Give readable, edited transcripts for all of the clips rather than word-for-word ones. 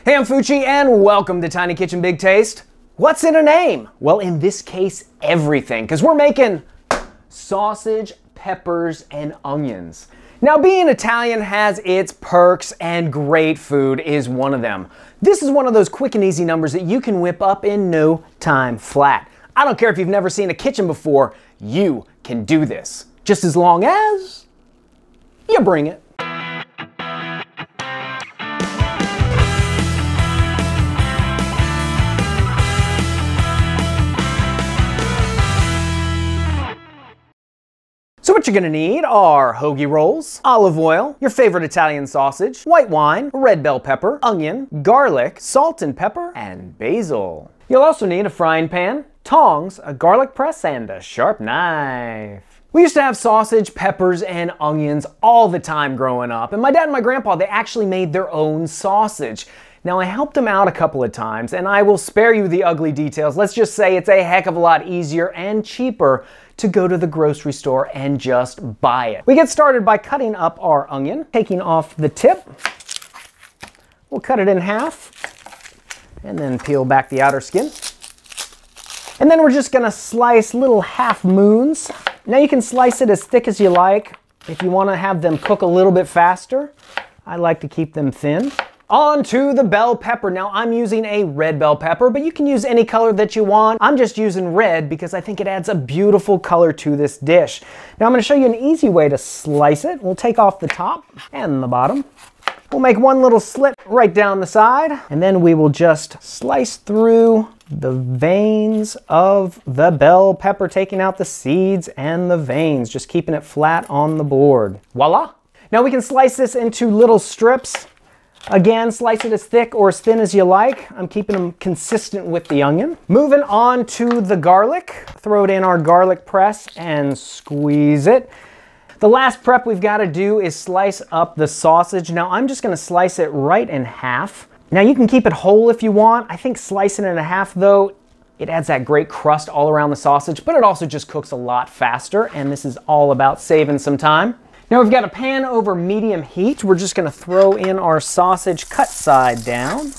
Hey, I'm Fucci and welcome to Tiny Kitchen Big Taste. What's in a name? Well, in this case, everything, because we're making sausage, peppers, and onions. Now, being Italian has its perks and great food is one of them. This is one of those quick and easy numbers that you can whip up in no time flat. I don't care if you've never seen a kitchen before, you can do this. Just as long as you bring it. So what you're gonna need are hoagie rolls, olive oil, your favorite Italian sausage, white wine, red bell pepper, onion, garlic, salt and pepper, and basil. You'll also need a frying pan, tongs, a garlic press, and a sharp knife. We used to have sausage, peppers, and onions all the time growing up, and my dad and my grandpa, they actually made their own sausage. Now, I helped them out a couple of times, and I will spare you the ugly details. Let's just say it's a heck of a lot easier and cheaper to go to the grocery store and just buy it. We get started by cutting up our onion, taking off the tip. We'll cut it in half, and then peel back the outer skin. And then we're just gonna slice little half moons. Now you can slice it as thick as you like. If you wanna have them cook a little bit faster, I like to keep them thin. On to the bell pepper. Now I'm using a red bell pepper, but you can use any color that you want. I'm just using red because I think it adds a beautiful color to this dish. Now I'm going to show you an easy way to slice it. We'll take off the top and the bottom. We'll make one little slit right down the side, and then we will just slice through the veins of the bell pepper, taking out the seeds and the veins, just keeping it flat on the board. Voila! Now we can slice this into little strips. Again, slice it as thick or as thin as you like. I'm keeping them consistent with the onion. Moving on to the garlic. Throw it in our garlic press and squeeze it. The last prep we've got to do is slice up the sausage. Now I'm just going to slice it right in half. Now you can keep it whole if you want. I think slicing it in half though, it adds that great crust all around the sausage, but it also just cooks a lot faster, and this is all about saving some time. Now we've got a pan over medium heat. We're just going to throw in our sausage cut side down.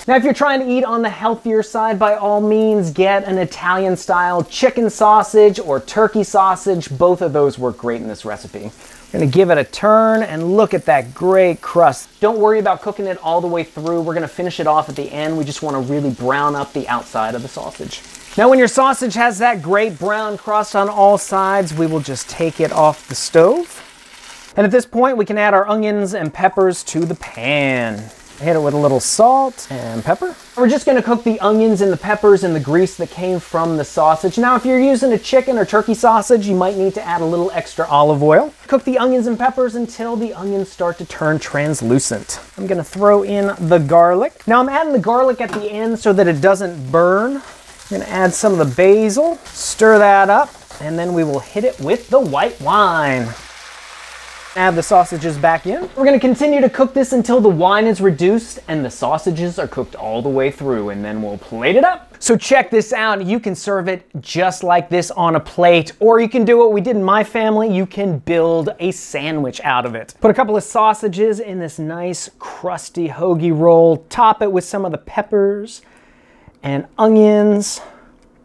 Now if you're trying to eat on the healthier side, by all means get an Italian style chicken sausage or turkey sausage. Both of those work great in this recipe. We're going to give it a turn and look at that great crust. Don't worry about cooking it all the way through. We're going to finish it off at the end. We just want to really brown up the outside of the sausage. Now when your sausage has that great brown crust on all sides, we will just take it off the stove. And at this point, we can add our onions and peppers to the pan. Hit it with a little salt and pepper. We're just gonna cook the onions and the peppers in the grease that came from the sausage. Now, if you're using a chicken or turkey sausage, you might need to add a little extra olive oil. Cook the onions and peppers until the onions start to turn translucent. I'm gonna throw in the garlic. Now I'm adding the garlic at the end so that it doesn't burn. I'm gonna add some of the basil, stir that up, and then we will hit it with the white wine. Add the sausages back in. We're gonna continue to cook this until the wine is reduced and the sausages are cooked all the way through, and then we'll plate it up. So check this out. You can serve it just like this on a plate, or you can do what we did in my family. You can build a sandwich out of it. Put a couple of sausages in this nice crusty hoagie roll, top it with some of the peppers and onions,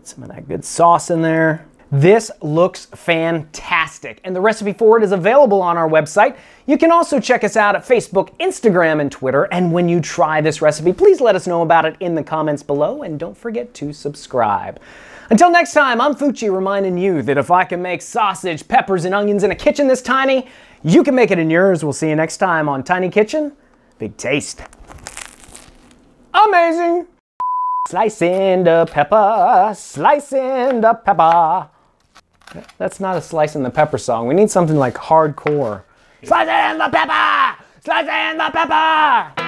some of that good sauce in there. This looks fantastic, and the recipe for it is available on our website. You can also check us out at Facebook, Instagram, and Twitter, and when you try this recipe, please let us know about it in the comments below, and don't forget to subscribe. Until next time, I'm Fucci reminding you that if I can make sausage, peppers, and onions in a kitchen this tiny, you can make it in yours. We'll see you next time on Tiny Kitchen Big Taste. Amazing! Slicing the pepper, slicing the pepper. That's not a slicing the pepper song. We need something like hardcore. Slicing the pepper, slicing the pepper.